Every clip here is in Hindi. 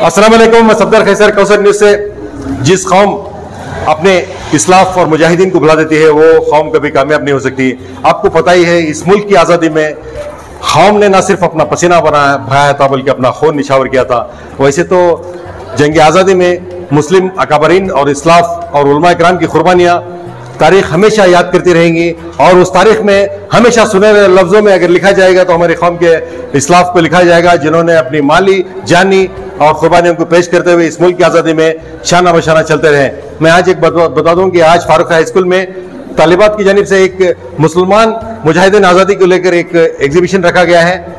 अस्सलाम वालेकुम, मैं सफदर खैसर कौसर न्यूज़ से। जिस कौम अपने इस्लाफ और मुजाहिदीन को बुला देती है वो कौम कभी कामयाब नहीं हो सकती। आपको पता ही है, इस मुल्क की आज़ादी में कौम ने न सिर्फ अपना पसीना बहाया था बल्कि अपना खून निछावर किया था। वैसे तो जंग आज़ादी में मुस्लिम अकाबरीन और इस्लाफ और उलमा इकराम की कुर्बानियाँ तारीख हमेशा याद करती रहेंगी और उस तारीख में हमेशा सुनहरे लफ्ज़ों में अगर लिखा जाएगा तो हमारी कौम के इस्लाफ को लिखा जाएगा, जिन्होंने अपनी माली जानी और कुर्बानियों को पेश करते हुए इस मुल्क की आज़ादी में शाना बशाना चलते रहे। मैं आज एक बता दूं कि आज फारूक हाई स्कूल में तालिबात की जानिब से एक मुसलमान मुजाहिदीन आज़ादी को लेकर एक एग्जीबिशन रखा गया है।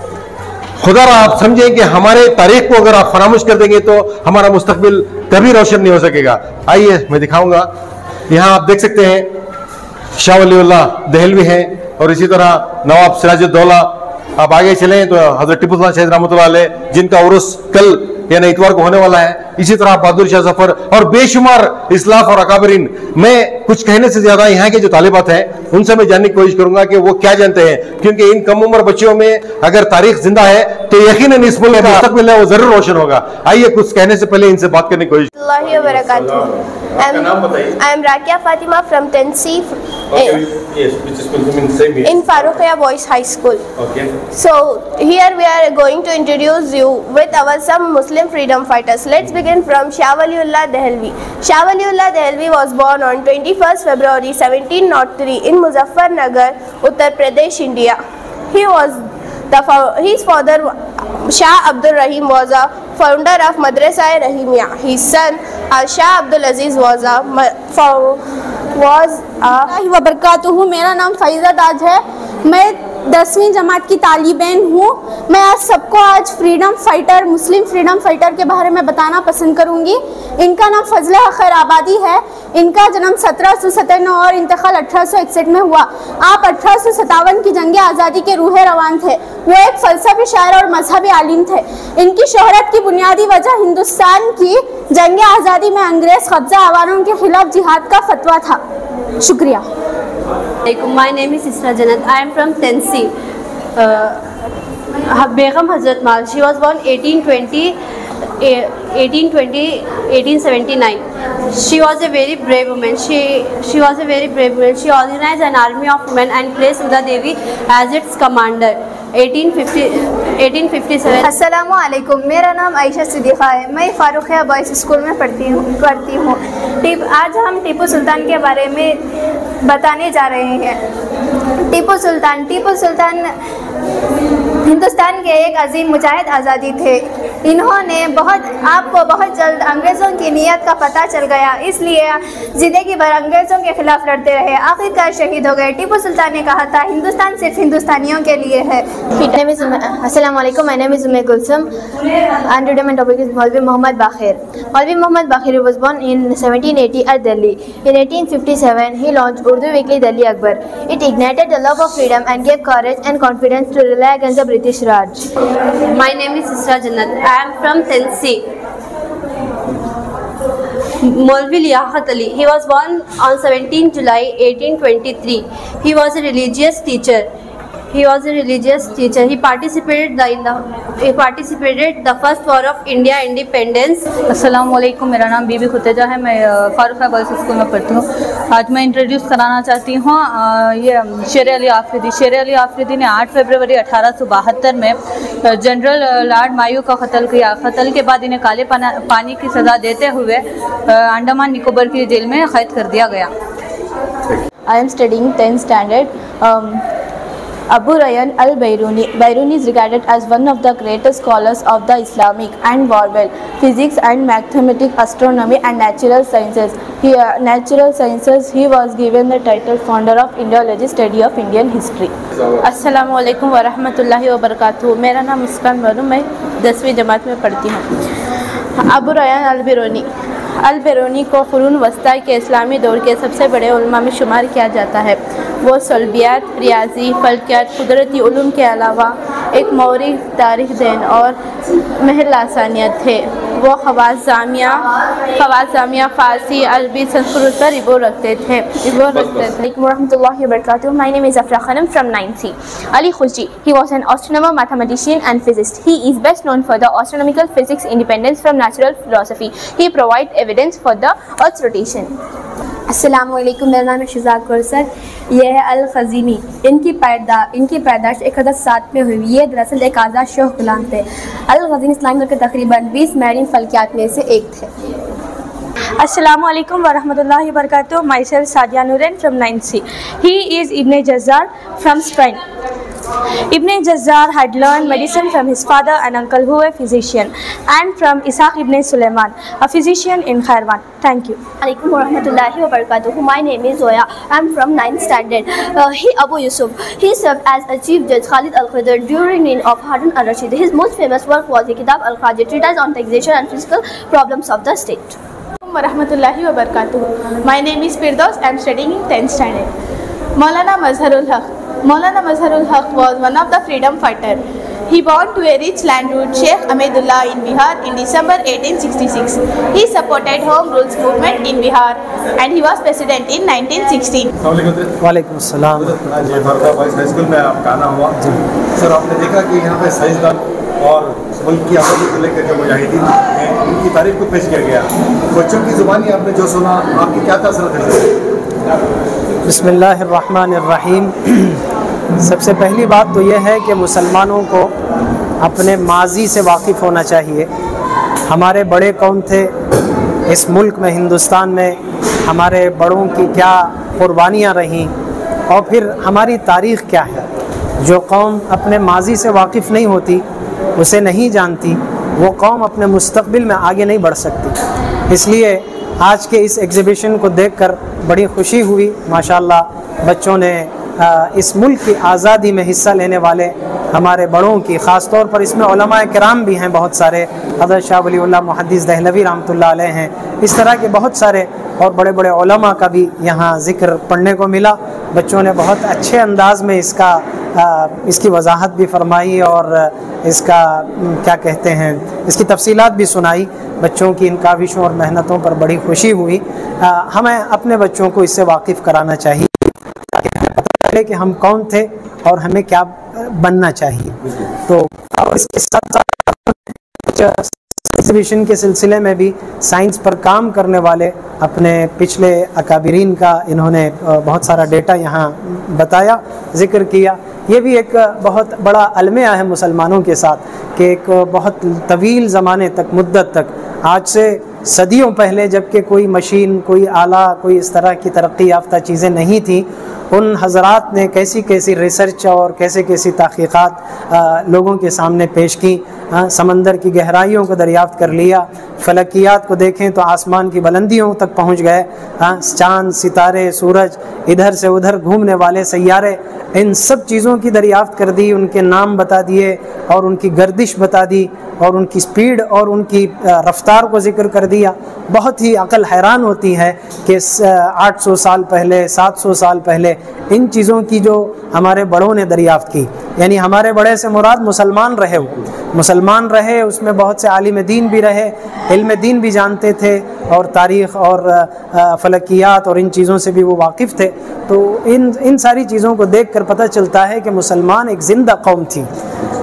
खुदा आप समझें कि हमारे तारीख को अगर आप फरामोश कर देंगे तो हमारा मुस्तकबिल कभी रोशन नहीं हो सकेगा। आइए मैं दिखाऊंगा। यहाँ आप देख सकते हैं शाह वलीउल्लाह दहलवी हैं और इसी तरह नवाब सिराजुद्दौला। आप आगे चलें तो हजरत टीपू सुल्तान शहीद रहमतुल्लाह अलैह, जिनका उर्स कल यानी इतवार को होने वाला है। इसी तरह बहादुर शाह जफर और बेशुमार इस्लाफ और अकाबरीन। मैं कुछ कहने से ज्यादा यहाँ के जो तालिबात हैं उनसे मैं जानने की कोशिश करूंगा कि वो क्या जानते हैं, क्योंकि इन कम उम्र बच्चों में अगर तारीख जिंदा है तो यकीनन इस मुल्क का मुस्तकबिल है वो जरूर रोशन होगा। आइए कुछ कहने से पहले इनसे बात करने की कोशिश। I am Rakia Fatima from Tensi in Farooqia Boys High School. Okay. So here we are going to introduce you with our some Muslim freedom fighters. Let's begin from Shah Waliullah Dehlvi. Shah Waliullah Dehlvi was born on 21st February 1703 in Muzaffarnagar, Uttar Pradesh, India. His father Shah Abdul Rahim was a founder of Madrasa Rahimia. His son Shah Abdul Aziz was वबरकातुहू। मेरा नाम फ़ाइज़ा ताज है। मैं 10वीं जमात की तालिबेन हूँ। मैं आज सबको आज फ्रीडम फाइटर, मुस्लिम फ्रीडम फाइटर के बारे में बताना पसंद करूँगी। इनका नाम फजल खैर आबादी है। इनका जन्म 1797 और इंतकाल 1861 में हुआ। आप 1857 की जंग आज़ादी के रूहे रवान थे। वो एक फ़लसफ़ी शायर और मजहबी आलिम थे। इनकी शोहरत की बुनियादी वजह हिंदुस्तान की जंग आज़ादी में अंग्रेज़ कब्ज़ा आवारों के खिलाफ जिहाद का फतवा था। शुक्रिया। My name is Isra Janat. I am from Tensi. Begum Hazrat Mal. She was born 1879. She was a very brave woman. She was a very brave woman. She organized an army of women and placed Uda Devi as its commander. 1857. अस्सलामु अलैकुम। मेरा नाम आयशा सिद्दीक़ा है। मैं फारूक़िया बॉयज़ स्कूल में पढ़ती हूँ। आज हम टीपू सुल्तान के बारे में बताने जा रहे हैं। टीपू सुल्तान हिंदुस्तान के एक अजीम मुजाहिद आज़ादी थे। इन्होंने आपको बहुत जल्द अंग्रेज़ों की नीयत का पता चल गया, इसलिए ज़िंदगी भर अंग्रेज़ों के खिलाफ लड़ते रहे। आखिरकार शहीद हो गए। टीपू सुल्तान ने कहा था, हिंदुस्तान सिर्फ हिंदुस्तानियों के लिए है। Assalamu alaikum. My name is Umme Kulsum and today my topic is Maulvi Muhammad Baqir. Maulvi Muhammad Baqir was born in 1780 at Delhi. In 1857, he launched Urdu weekly Delhi Akbar. It ignited the love of freedom and gave courage and confidence to rely against the British Raj. My name is Isra Janat. I am from Tensi. Maulvi Liaquat Ali. He was born on 17 July 1823. He was a religious teacher. He participated the first war of India independence. अस्सलाम वालेकुम। मेरा नाम बीबी खुतेजा है। मैं फारूक़िया बॉयज़ स्कूल में पढ़ती हूँ। आज मैं इंट्रोड्यूस कराना चाहती हूँ ये शेर अली आफरीदी। शेर अली आफरीदी ने 8 फरवरी 1872 में जनरल लॉर्ड मायू का कत्ल किया। कत्ल के बाद इन्हें काले पानी की सज़ा देते हुए अंडमान निकोबार की जेल में कैद कर दिया गया। I am studying 10th standard. Abu Rayyan al-Biruni. Biruni is regarded as one of the greatest scholars of the Islamic and world physics and mathematics, astronomy and natural sciences. He was given the title founder of Indology, study of Indian history. अस्सलामु अलैकुम व रहमतुल्लाहि व बरकातुहू। मेरा नाम मुस्कान बानो। मैं 10वीं जमात में पढ़ती हूँ। अबू रय्यान अल-बिरूनी को कुरून वस्ता के इस्लामी दौर के सबसे बड़े उलमा में शुमार किया जाता है। वो सल्बियात, रियाजी, फल्कियात, कुदरती उलूम के अलावा एक मौरी तारीख देन और महल आसानियत थे। वो खवास जामिया फ़ारसी, अरबी, संस्कृत पर इबो रखते थे। Warahmatullahi wabarakatuh. My name is Afra Khanam from 9C. Ali Khushji, he was an astronomer, mathematician and physicist. He is best known for the astronomical physics independence from natural philosophy. He provides evidence for the Earth's rotation. अस्सलाम वालेकुम, मेरा नाम है शिज़ाक कौसर। यह है अल ख़ज़ीनी। इनकी पैदाइश 1007 में हुई। ये दरअसल एक आज़ाद शोह गुलाम थे। अल ख़ज़ीनी इस्लाम के तकरीबन 20 मैरीन फल्कियात में से एक थे। Assalamu alaikum wa rahmatullahi wa barakatuh. Myself Sadia Nuren from 9C. He is Ibn Jazzar from Spain. Ibn Jazzar had learned medicine from his father and uncle who were a physician, and from Ishaq ibn Sulaiman, a physician in Khairwan. Thank you. Alaikum wa rahmatullahi wa barakatuh. My name is Zoya. I am from 9th standard. He Abu Yusuf. He served as a chief judge Khalid Al-Khidr during reign of Harun al-Rashid. His most famous work was the Kitab al-Qadi, treatise on taxation and fiscal problems of the state. Warahmatullahi wabarakatuh. My name is Firdaus. I am studying in 10th standard. Maulana Mazharul Haq. Maulana Mazharul Haq was one of the freedom fighters. He born to a rich landlord Sheikh Ahmedullah in Bihar in December 1866. He supported Home Rules movement in Bihar and he was president in 1916. वालेकुम अस्सलाम। ये फरदा बॉयज हाई स्कूल में आपका आना हुआ। सर, आपने देखा कि यहाँ पे साइंसदान और मुल्क की आज़ादी को लेकर जो मुजाहिदीन हैं उनकी तारीफ को पेश किया गया। बच्चों की ज़ुबानी आपने जो सुना, आपकी क्या तासुरात है? बिस्मिल्लाहिर्रहमानिर्रहीम। सबसे पहली बात तो यह है कि मुसलमानों को अपने माजी से वाकिफ़ होना चाहिए। हमारे बड़े कौन थे इस मुल्क में, हिंदुस्तान में, हमारे बड़ों की क्या कुर्बानियाँ रहीं और फिर हमारी तारीख़ क्या है। जो कौम अपने माजी से वाकिफ़ नहीं होती, उसे नहीं जानती, वो कौम अपने मुस्तक़बिल में आगे नहीं बढ़ सकती। इसलिए आज के इस एग्ज़िबिशन को देखकर बड़ी खुशी हुई। माशाअल्लाह बच्चों ने इस मुल्क की आज़ादी में हिस्सा लेने वाले हमारे बड़ों की, ख़ास तौर पर इसमें उलमाए किराम भी हैं बहुत सारे। हज़रत शाह वलीउल्लाह मुहद्दिस दहलवी रहमतुल्लाह अलैह हैं। इस तरह के बहुत सारे और बड़े बड़े उलमा का भी यहाँ ज़िक्र पढ़ने को मिला। बच्चों ने बहुत अच्छे अंदाज़ में इसकी वजाहत भी फरमाई और इसका क्या कहते हैं, इसकी तफसीलात भी सुनाई। बच्चों की इन काविशों और मेहनतों पर बड़ी खुशी हुई। हमें अपने बच्चों को इससे वाकिफ़ कराना चाहिए कि हम कौन थे और हमें क्या बनना चाहिए। तो इसके साथ साथ एग्जीबिशन के सिलसिले में भी साइंस पर काम करने वाले अपने पिछले अकाबिरीन का इन्होंने बहुत सारा डेटा यहाँ बताया, ज़िक्र किया। ये भी एक बहुत बड़ा अलमिया है मुसलमानों के साथ कि एक बहुत तवील ज़माने तक, मुद्दत तक, आज से सदियों पहले, जबकि कोई मशीन, कोई आला, कोई इस तरह की तरक्की याफ्ता चीज़ें नहीं थी, उन हज़रात ने कैसी कैसी रिसर्च और कैसे कैसी तहक़ीक़ात लोगों के सामने पेश की। समंदर की गहराइयों को दरियाफ़्त कर लिया। फ़लकियात को देखें तो आसमान की बुलंदियों तक पहुँच गए। चाँद, सितारे, सूरज, इधर से उधर घूमने वाले सैयारे, इन सब चीज़ों की दरियाफ़्त कर दी, उनके नाम बता दिए और उनकी गर्दिश बता दी और उनकी स्पीड और उनकी रफ्तार को ज़िक्र कर दिया। बहुत ही अक़ल हैरान होती है कि 800 साल पहले, 700 साल पहले इन चीज़ों की जो हमारे बड़ों ने दरियाफ़्त की, यानी हमारे बड़े से मुराद मुसलमान रहे, वो मुसलमान रहे, उसमें बहुत से आलिम दीन भी रहे, इल्म दीन भी जानते थे और तारीख़ और फ़लकियात और इन चीज़ों से भी वो वाकिफ़ थे। तो इन सारी चीज़ों को देख कर पता चलता है कि मुसलमान एक ज़िंदा कौम थी।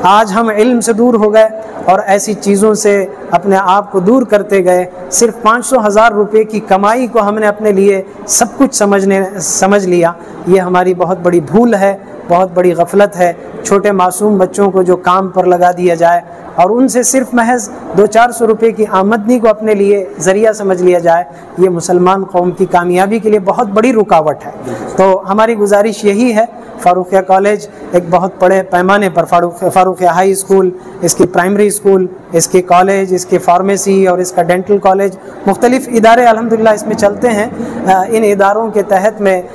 आज हम इल्म से दूर हो गए और ऐसी चीज़ों से अपने आप को दूर करते गए। सिर्फ 500,000 रुपये की कमाई को हमने अपने लिए सब कुछ समझ लिया। ये हमारी बहुत बड़ी भूल है, बहुत बड़ी गफलत है। छोटे मासूम बच्चों को जो काम पर लगा दिया जाए और उनसे सिर्फ महज 200-400 रुपये की आमदनी को अपने लिए ज़रिया समझ लिया जाए, ये मुसलमान कौम की कामयाबी के लिए बहुत बड़ी रुकावट है। तो हमारी गुजारिश यही है, फ़ारूक़िया कॉलेज एक बहुत बड़े पैमाने पर, फ़ारूक़िया हाई स्कूल, इसकी प्राइमरी स्कूल, इसके कॉलेज, इसके फार्मेसी और इसका डेंटल कॉलेज, मुख्तलिफ़ इदारे अल्हम्दुलिल्लाह इसमें चलते हैं। इन इदारों के तहत में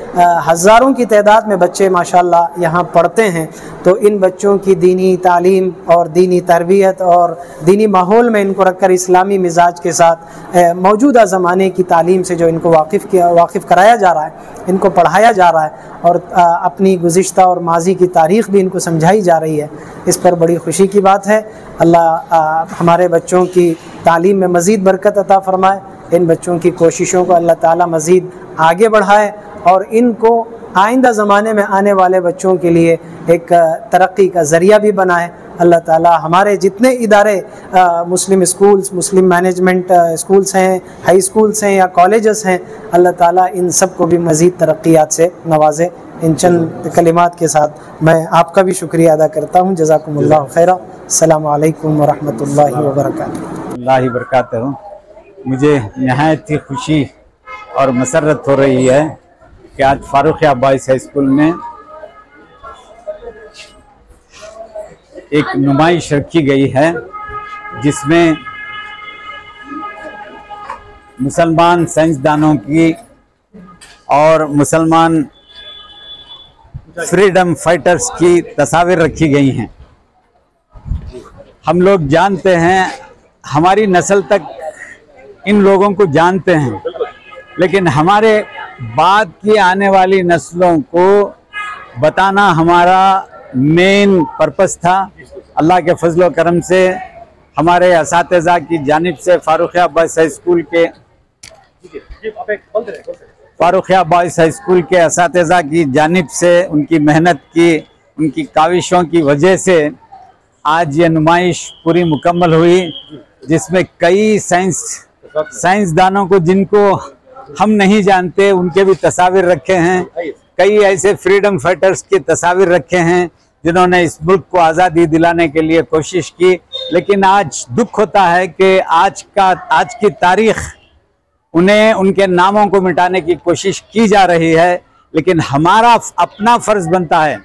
हज़ारों की तादाद में बच्चे माशाअल्लाह यहाँ पढ़ते हैं। तो इन बच्चों की दीनी तालीम और दीनी तरबियत और दीनी माहौल में इनको रखकर इस्लामी मिजाज के साथ मौजूदा ज़माने की तालीम से जो इनको वाकिफ़ कराया जा रहा है, इनको पढ़ाया जा रहा है और अपनी गुज़िश्ता और माजी की तारीख़ भी इनको समझाई जा रही है। इस पर बड़ी खुशी की बात है। अल्लाह हमारे बच्चों की तालीम में मज़ीद बरकत अता फ़रमाए, इन बच्चों की कोशिशों को अल्लाह ताला मज़ीद आगे बढ़ाए और इनको आइंदा ज़माने में आने वाले बच्चों के लिए एक तरक्की का ज़रिया भी बनाए। अल्लाह ताला हमारे जितने इदारे मुस्लिम स्कूल्स, मुस्लिम मैनेजमेंट स्कूल्स हैं, हाई स्कूल्स हैं या कॉलेजेस हैं, अल्लाह ताला इन सब को भी मज़ीद तरक्कियात से नवाजे। इन चंद कलिमात के साथ मैं आपका भी शुक्रिया अदा करता हूँ। जज़ाकुमुल्लाह खैरा। अस्सलामु अलैकुम व रहमतुल्लाहि व बरकातहू। मुझे नहायत ही खुशी और मसरत हो रही है कि आज फारूखिया बॉयज़ हाई स्कूल में एक नुमाइश रखी गई है जिसमें मुसलमान साइंसदानों की और मुसलमान फ्रीडम फाइटर्स की तस्वीर रखी गई हैं। हम लोग जानते हैं, हमारी नस्ल तक इन लोगों को जानते हैं, लेकिन हमारे बाद की आने वाली नस्लों को बताना हमारा मेन पर्पस था। अल्लाह के फजल व करम से हमारे असातिज़ा की जानिब से फारूखिया बॉयज़ हाई स्कूल के असातिज़ा की जानिब से उनकी मेहनत की, उनकी काविशों की वजह से आज ये नुमाइश पूरी मुकम्मल हुई, जिसमें कई साइंसदानों को जिनको हम नहीं जानते उनके भी तस्वीर रखे हैं, कई ऐसे फ्रीडम फाइटर्स के तस्वीर रखे हैं जिन्होंने इस मुल्क को आज़ादी दिलाने के लिए कोशिश की। लेकिन आज दुख होता है कि आज की तारीख उन्हें, उनके नामों को मिटाने की कोशिश की जा रही है। लेकिन हमारा अपना फ़र्ज़ बनता है,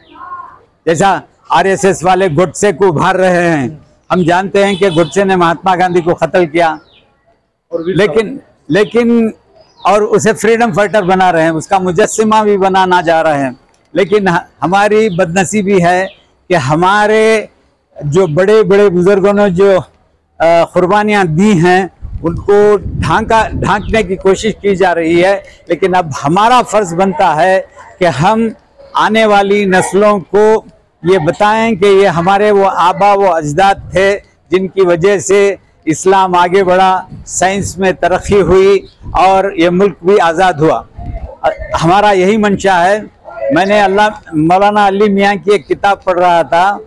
जैसा आरएसएस वाले गोडसे को उभार रहे हैं। हम जानते हैं कि गोडसे ने महात्मा गांधी को कत्ल किया, लेकिन और उसे फ्रीडम फाइटर बना रहे हैं, उसका मुजस्सिमा भी बनाना जा रहे हैं। लेकिन हमारी बदनसीबी है कि हमारे जो बड़े बड़े बुजुर्गों ने जो कुर्बानियाँ दी हैं उनको ढांकने की कोशिश की जा रही है। लेकिन अब हमारा फ़र्ज़ बनता है कि हम आने वाली नस्लों को ये बताएं कि ये हमारे वो आबा व अजदाद थे जिनकी वजह से इस्लाम आगे बढ़ा, साइंस में तरक्की हुई और ये मुल्क भी आज़ाद हुआ। हमारा यही मंशा है। मैंने मौलाना अली मियाँ की एक किताब पढ़ रहा था,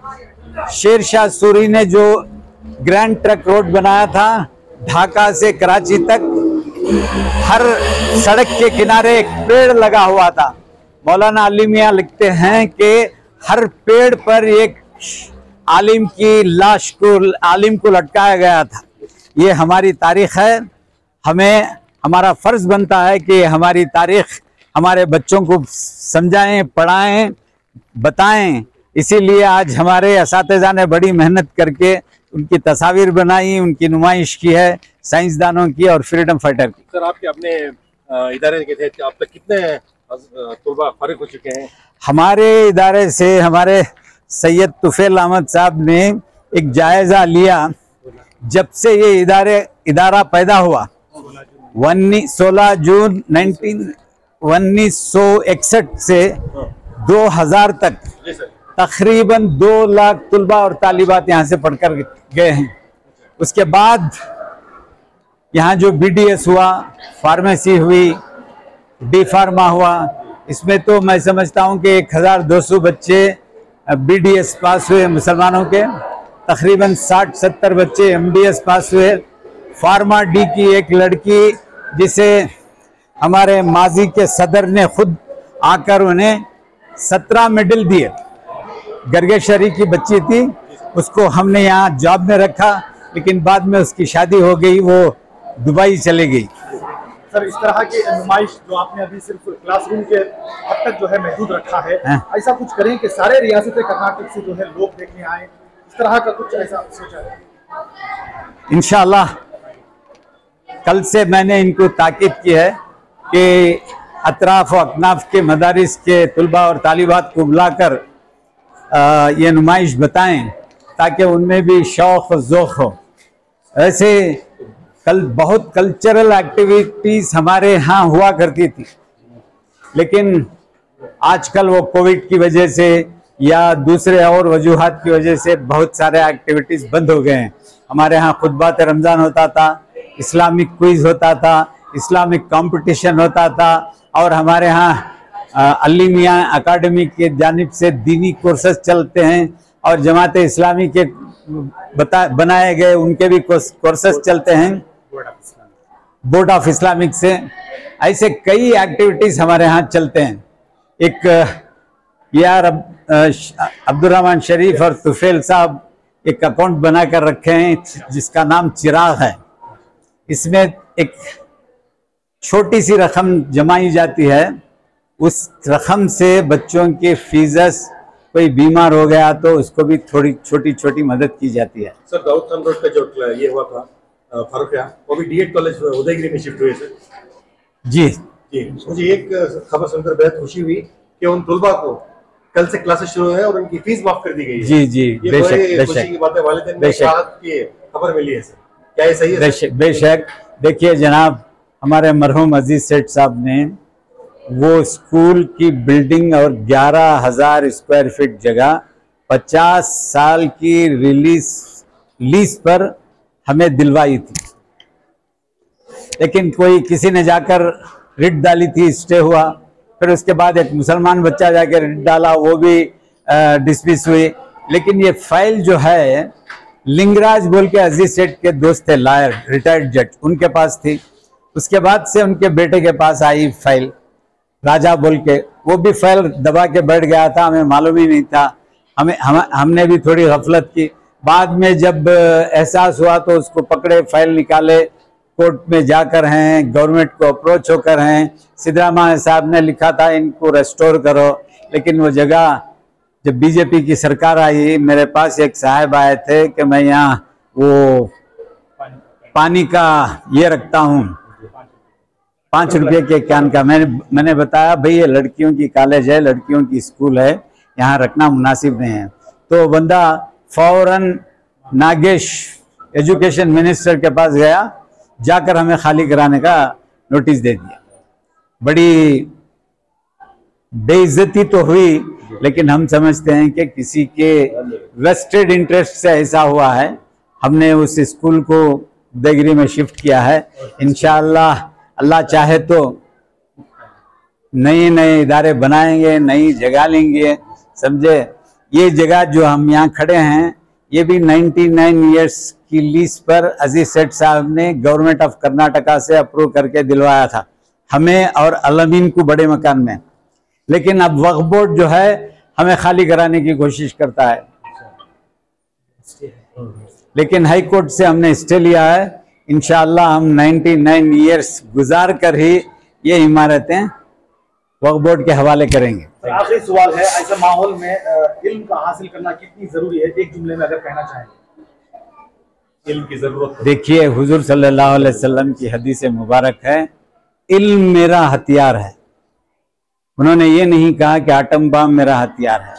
शेर शाह सूरी ने जो ग्रैंड ट्रक रोड बनाया था ढाका से कराची तक, हर सड़क के किनारे एक पेड़ लगा हुआ था। मौलाना अली मियाँ लिखते हैं कि हर पेड़ पर एक आलिम की लाश को, आलिम को लटकाया गया था। ये हमारी तारीख है। हमारा फ़र्ज़ बनता है कि हमारी तारीख हमारे बच्चों को समझाएं, पढ़ाएं, बताएं। इसीलिए आज हमारे असातिज़ा ने बड़ी मेहनत करके उनकी तस्वीर बनाई, उनकी नुमाइश की है, साइंसदानों की और फ्रीडम फाइटर की। सर, आपके अपने इदारे के थे, अब तक कितने तलबा फारिग हो चुके हैं? हमारे इदारे से हमारे सैयद तुफैल अहमद साहब ने एक जायज़ा लिया। जब से ये इदारा पैदा हुआ 16 जून 1961 से 2000 तक तकरीबन 2 लाख तलबा और तालिबात यहाँ से पढ़कर गए हैं। उसके बाद यहाँ जो BDS हुआ, फार्मेसी हुई, डी फार्मा हुआ, इसमें तो मैं समझता हूँ कि 1200 बच्चे BDS पास हुए मुसलमानों के, तकरीबन 60-70 बच्चे MDS पास हुए। फार्मा डी की एक लड़की जिसे हमारे माजी के सदर ने खुद आकर उन्हें 17 मेडल दिए, गर्गेशरी की बच्ची थी, उसको हमने यहाँ जॉब में रखा, लेकिन बाद में उसकी शादी हो गई, वो दुबई चली गई। सर, इस तरह की नुमाइश जो आपने अभी सिर्फ क्लासरूम के हद तक जो है महदूद रखा है, ऐसा कुछ करें कि सारे रियासत कर्नाटक से जो है लोग देखने आए, इस तरह का कुछ ऐसा सोचा है? इंशाअल्लाह कल से मैंने इनको ताकीद की है कि अतराफ और अकनाफ के मदारिस के तलबा और तालिबात को बुलाकर ये नुमाइश बताएं ताकि उनमें भी शौक़ और ज़ौक़ हो। ऐसे कल बहुत कल्चरल एक्टिविटीज़ हमारे यहाँ हुआ करती थी, लेकिन आजकल वो कोविड की वजह से या दूसरे और वजूहात की वजह से बहुत सारे एक्टिविटीज़ बंद हो गए हैं। हमारे यहाँ खुतबात रमज़ान होता था, इस्लामिक क्विज़ होता था, इस्लामिक कंपटीशन होता था, और हमारे यहाँ अली मियाँ अकाडमी के जानिब से दीनी कोर्सेज चलते हैं, और जमात इस्लामी के बनाए गए उनके भी कोर्सेज चलते हैं बोर्ड ऑफ इस्लामिक से। ऐसे कई एक्टिविटीज़ हमारे यहाँ चलते हैं। एक यार अब्दुर्रहमान शरीफ और तुफेल साहब एक अकाउंट बना कर रखे हैं जिसका नाम चिराग है। इसमें एक छोटी सी रकम जमाई जाती है, उस रकम से बच्चों के फीस, कोई बीमार हो गया तो उसको भी थोड़ी छोटी छोटी मदद की जाती है। सर दाऊद खान रोड का जो ये हुआ था फारूक, वो भी डीएड कॉलेज उदयगिरी में शिफ्ट हुए सर। जी जी, मुझे एक खबर सुनकर बेहद खुशी हुई कि उन तलबा को कल से क्लासेस शुरू है और उनकी फीस माफ कर दी गई है। जी जी, ये बेशक खुशी की बात है। वालिदैन ने कहा कि खबर मिली है सर, क्या ये सही है? बेशक। देखिए जनाब, हमारे मरहूम अजीज सेठ साहब ने वो स्कूल की बिल्डिंग और 11,000 स्क्वायर फीट जगह 50 साल की लीज पर हमें दिलवाई थी, लेकिन किसी ने जाकर रिट डाली थी, स्टे हुआ। फिर उसके बाद एक मुसलमान बच्चा जाकर रिट डाला, वो भी डिसमिस हुई। लेकिन ये फाइल जो है लिंगराज बोल के अजीज सेठ के दोस्त थे, लायर, रिटायर्ड जज, उनके पास थी। उसके बाद से उनके बेटे के पास आई फाइल, राजा बोल के, वो भी फाइल दबा के बैठ गया था, हमें मालूम ही नहीं था। हमने भी थोड़ी गफलत की। बाद में जब एहसास हुआ तो उसको पकड़े, फाइल निकाले, कोर्ट में जाकर हैं, गवर्नमेंट को अप्रोच होकर हैं। सिद्धरामैया साहब ने लिखा था इनको रेस्टोर करो, लेकिन वो जगह जब बीजेपी की सरकार आई, मेरे पास एक साहब आए थे कि मैं यहाँ वो पानी का ये रखता हूँ 5 रुपये के कैन का। मैंने बताया भाई ये लड़कियों की कॉलेज है, लड़कियों की स्कूल है, यहाँ रखना मुनासिब नहीं है। तो बंदा फौरन नागेश एजुकेशन मिनिस्टर के पास गया, जाकर हमें खाली कराने का नोटिस दे दिया। बड़ी बेइज्जती तो हुई, लेकिन हम समझते हैं कि किसी के वेस्टेड इंटरेस्ट से ऐसा हुआ है। हमने उस स्कूल को उदयगिरी में शिफ्ट किया है। इंशाअल्लाह अल्लाह चाहे तो नए नए इदारे बनाएंगे, नई जगह लेंगे, समझे। ये जगह जो हम यहाँ खड़े हैं, ये भी 99 ईयर्स की लीज पर अजीज सेठ साहब ने गवर्नमेंट ऑफ कर्नाटका से अप्रूव करके दिलवाया था हमें और अलमीन को बड़े मकान में। लेकिन अब वक्फ बोर्ड जो है हमें खाली कराने की कोशिश करता है, लेकिन हाई कोर्ट से हमने स्टे लिया है। इंशाअल्लाह हम 99 ईयर्स गुजार कर ही ये इमारतें वक्फ बोर्ड के हवाले करेंगे। आखिरी सवाल है, ऐसे माहौल में इल्म का हासिल करना कितनी जरूरी है, एक जुमले में अगर कहना चाहें? इल्म की जरूरत। देखिए हुजूर सल्लल्लाहु अलैहि वसल्लम की हदीस मुबारक है, इल्म मेरा हथियार है। उन्होंने ये नहीं कहा कि आटम बम मेरा हथियार है,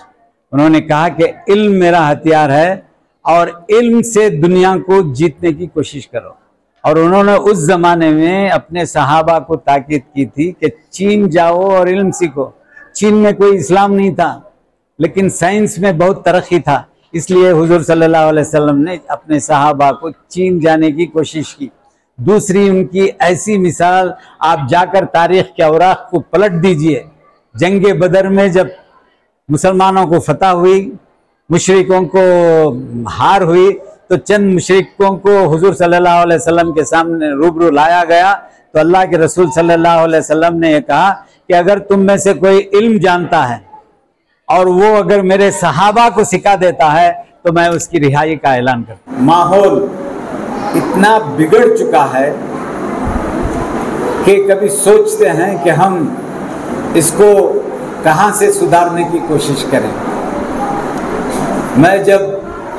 उन्होंने कहा कि इल्म मेरा हथियार है और इल्म से दुनिया को जीतने की कोशिश करो। और उन्होंने उस जमाने में अपने सहाबा को ताकीद की थी कि चीन जाओ और इल्म सीखो। चीन में कोई इस्लाम नहीं था, लेकिन साइंस में बहुत तरक्की था, इसलिए हुजूर सल्लल्लाहु अलैहि वसल्लम ने अपने सहाबा को चीन जाने की कोशिश की। दूसरी उनकी ऐसी मिसाल, आप जाकर तारीख के औराक को पलट दीजिए। जंगे बदर में जब मुसलमानों को फतह हुई, मुशरिकों को हार हुई, तो चंद मुशरिकों को हुजूर सल्लल्लाहु अलैहि वसल्लम के सामने रूबरू लाया गया। तो अल्लाह के रसूल सल्लल्लाहु अलैहि वसल्लम ने यह कहा कि अगर तुम में से कोई इल्म जानता है और वो अगर मेरे सहाबा को सिखा देता है तो मैं उसकी रिहाई का ऐलान करता हूं। माहौल इतना बिगड़ चुका है कि कभी सोचते हैं कि हम इसको कहां से सुधारने की कोशिश करें। मैं जब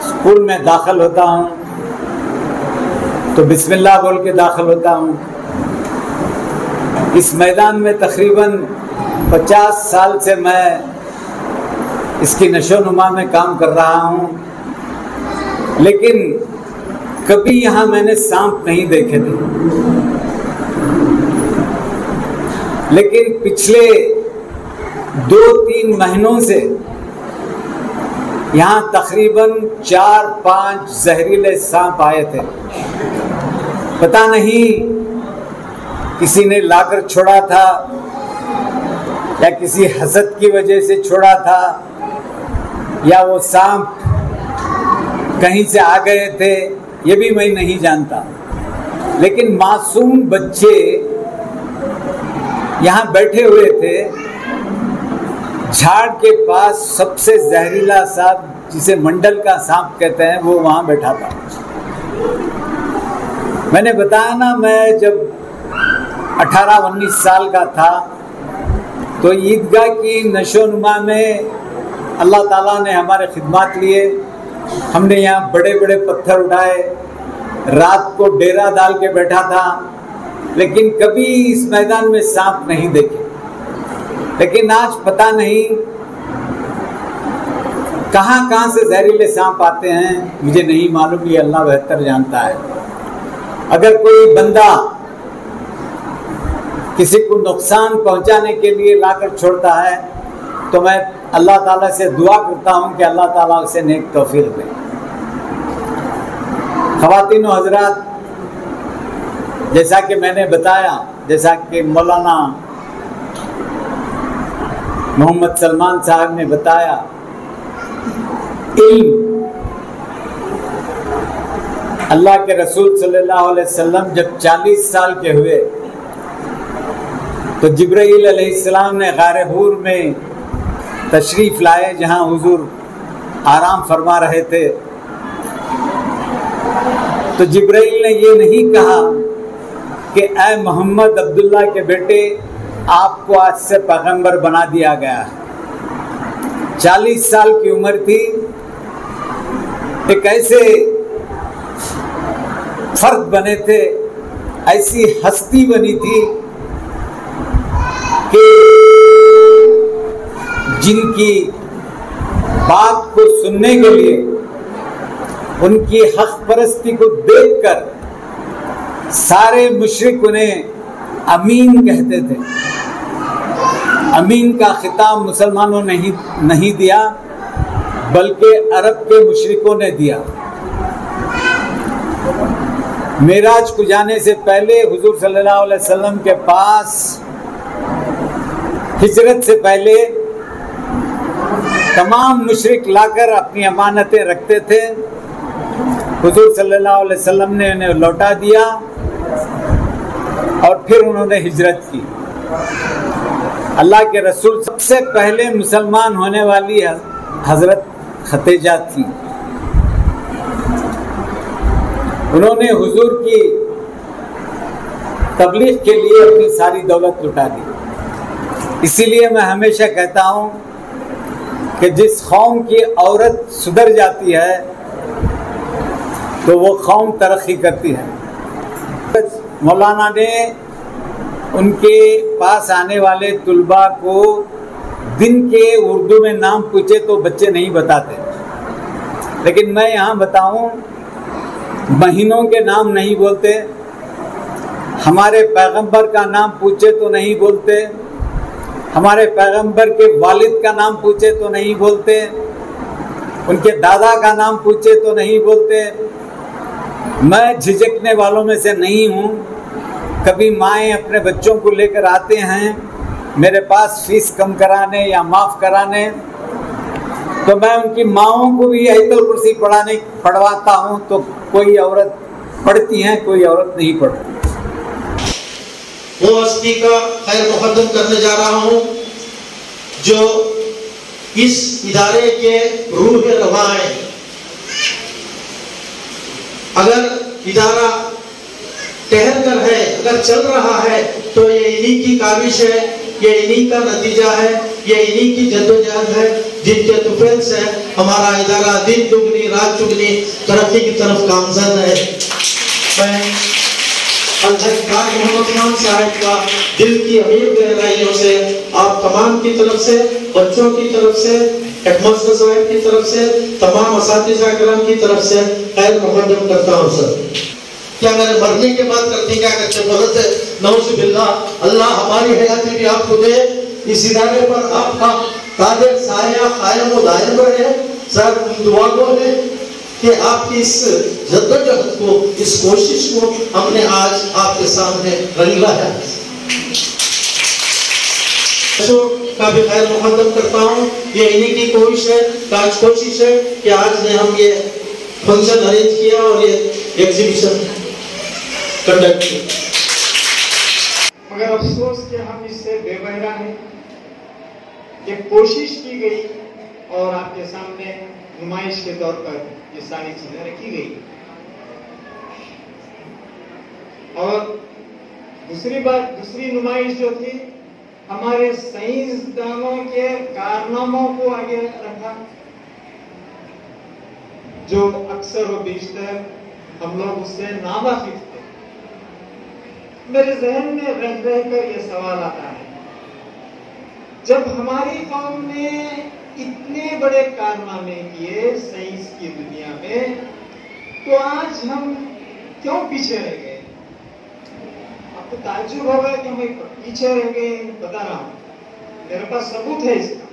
स्कूल में दाखिल होता हूं तो बिस्मिल्लाह बोल के दाखिल होता हूं। इस मैदान में तकरीबन 50 साल से मैं इसकी नशोनुमा में काम कर रहा हूं, लेकिन कभी यहाँ मैंने सांप नहीं देखे थे। लेकिन पिछले 2-3 महीनों से यहाँ तकरीबन 4-5 जहरीले सांप आए थे। पता नहीं किसी ने लाकर छोड़ा था या किसी हसद की वजह से छोड़ा था या वो सांप कहीं से आ गए थे, ये भी मैं नहीं जानता। लेकिन मासूम बच्चे यहाँ बैठे हुए थे, झाड़ के पास सबसे जहरीला सांप जिसे मंडल का सांप कहते हैं वो वहाँ बैठा था। मैंने बताया ना, मैं जब 18-19 साल का था तो ईदगाह की नशोनुमा में अल्लाह ताला ने हमारे खिदमत लिए। हमने यहाँ बड़े बड़े पत्थर उठाए, रात को डेरा डाल के बैठा था, लेकिन कभी इस मैदान में सांप नहीं देखे। लेकिन आज पता नहीं कहाँ से जहरीले सांप आते हैं, मुझे नहीं मालूम, ये अल्लाह बेहतर जानता है। अगर कोई बंदा किसी को नुकसान पहुंचाने के लिए लाकर छोड़ता है तो मैं अल्लाह ताला से दुआ करता हूं कि अल्लाह ताला उसे नेक तौफीक दे। ख़वातीन व हज़रात, जैसा कि मैंने बताया, जैसा कि मौलाना मोहम्मद सलमान साहब ने बताया, इल्म अल्लाह के रसूल सल्लल्लाहु अलैहि वसल्लम जब 40 साल के हुए तो जिब्राइल अलैहिस्सलाम ने गारे हूर में तशरीफ लाए, जहां हुजूर आराम फरमा रहे थे। तो जिब्राइल ने ये नहीं कहा कि ऐ मोहम्मद अब्दुल्ला के बेटे, आपको आज से पैगंबर बना दिया गया है। 40 साल की उम्र थी, एक ऐसे फर्द बने थे, ऐसी हस्ती बनी थी कि जिनकी बात को सुनने के लिए, उनकी हक परस्ती को देखकर सारे मुशरिक उन्हें अमीन कहते थे। अमीन का खिताब मुसलमानों ने नहीं दिया, बल्कि अरब के मुशरिकों ने दिया। मेराज को जाने से पहले हुजूर सल्लल्लाहु अलैहि वसल्लम के पास हिजरत से पहले तमाम मुशरिक लाकर अपनी अमानतें रखते थे। हुजूर सल्लल्लाहु अलैहि वसल्लम ने उन्हें लौटा दिया और फिर उन्होंने हिजरत की। अल्लाह के रसूल सबसे पहले मुसलमान होने वाली हजरत खतीजा थी। उन्होंने हुजूर की तबलीग के लिए अपनी सारी दौलत लुटा दी। इसीलिए मैं हमेशा कहता हूँ कि जिस कौम की औरत सुधर जाती है तो वो कौम तरक्की करती है। मौलाना ने उनके पास आने वाले तुलबा को दिन के उर्दू में नाम पूछे तो बच्चे नहीं बताते, लेकिन मैं यहाँ बताऊँ, महीनों के नाम नहीं बोलते, हमारे पैगंबर का नाम पूछे तो नहीं बोलते, हमारे पैगंबर के वालिद का नाम पूछे तो नहीं बोलते, उनके दादा का नाम पूछे तो नहीं बोलते। मैं झिझकने वालों में से नहीं हूँ। कभी माएँ अपने बच्चों को लेकर आते हैं मेरे पास फीस कम कराने या माफ़ कराने, तो मैं उनकी माओं को भी आयतुल कुर्सी पढ़वाता हूँ, तो कोई औरत पढ़ती हैं, कोई औरत नहीं पढ़ती। वो हस्ती का खैर मुकद्दम करने जा रहा हूँ जो इस इदारे के रूह रवा है। अगर इदारा ठहर कर है, अगर चल रहा है, तो ये इन्हीं की काविश है, ये इन्हीं का नतीजा है, ये इन्हीं की जद्दोजहद है, जिनके तुफैल से हमारा इदारा दिन दुगनी रात चुगनी तरक्की की तरफ गामजन है। मैं मोहम्मद खान साहब का दिल की अमीर गहराइयों से आप तमाम की तरफ से, बच्चों की तरफ से, हेडमास्टर साहब की तरफ से, तमाम असातिज़ा किराम की तरफ से खैर मुक़द्दम करता हूँ। सर, क्या मैंने मरने के बाद करती क्या करते बोलते नौज़ुबिल्लाह, अल्लाह हमारी हयाती भी आपको दे, इस इदारे पर आपका कादिर साया कायम व दायम रहे। सर दुआ को है कि आपकी इस जद्दोजहद को, इस कोशिश को हमने आज आपके सामने रंगला है। का भी खैर मुकद्दम करता हूँ। ये इन्हीं की कोशिश है कि आज ने हम ये फंक्शन अरेंज किया और ये एग्जीबिशन कंडक्ट किया। मगर अफसोस कि हम इससे बेबहरा हैं। ये कोशिश की गई और आपके सामने नुमाइश के तौर पर ये सारी चीजें रखी गई। और दूसरी नुमाइश जो थी, हमारे साइंसदानों के कारनामों को आगे रखा, जो अक्सर व बेशतर हम लोग उससे नावाकिफ थे। मेरे जहन में रह कर यह सवाल आता है, जब हमारी कौम ने इतने बड़े कारनामे किए साइंस की दुनिया में, तो आज हम क्यों पीछे रह गए? आपको ताज्जुब होगा कि हम पीछे रह गए। बता रहा हूं, मेरे पास सबूत है इसका।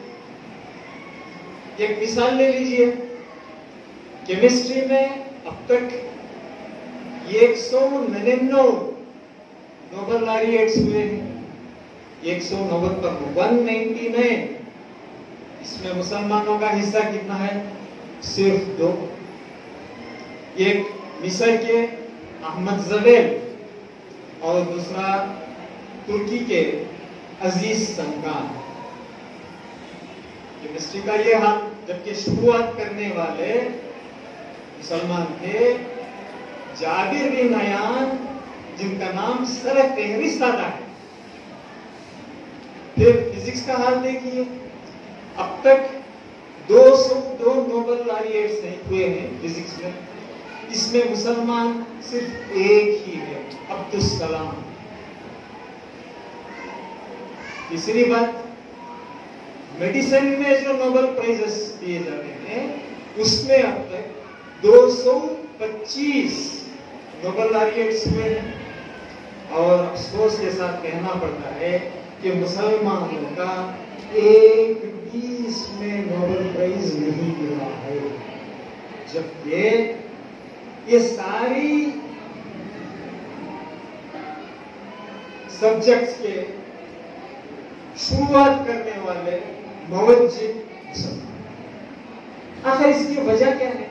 एक मिसाल ले लीजिए, केमिस्ट्री में अब तक 199 नोबेल लॉरिएट्स हुए हैं। 190 पर 199। इसमें मुसलमानों का हिस्सा कितना है? सिर्फ 2। एक मिस्र के अहमद ज़वेल और दूसरा तुर्की के अजीज संकान। केमिस्ट्री का ये हाल, जबकि शुरुआत करने वाले मुसलमान थे जाबिर बिन नयान, जिनका नाम सर फहरिस्त आता है। फिर फिजिक्स का हाल देखिए, अब तक 202 नोबेल लॉरिएट्स हुए हैं फिजिक्स में। इसमें मुसलमान सिर्फ एक ही है, अब्दुल सलाम। तीसरी बात, मेडिसिन में जो नोबेल प्राइजेस दिए जाते हैं, उसमें अब तक 225 नोबेल लॉरिएट्स हुए हैं। और अफसोस के साथ कहना पड़ता है कि मुसलमानों का एक भी इसमें नोबेल प्राइज नहीं मिला है, जबकि ये सारी सब्जेक्ट्स के शुरुआत करने वाले मुवज्जिह मुसलमान। आखिर इसकी वजह क्या है?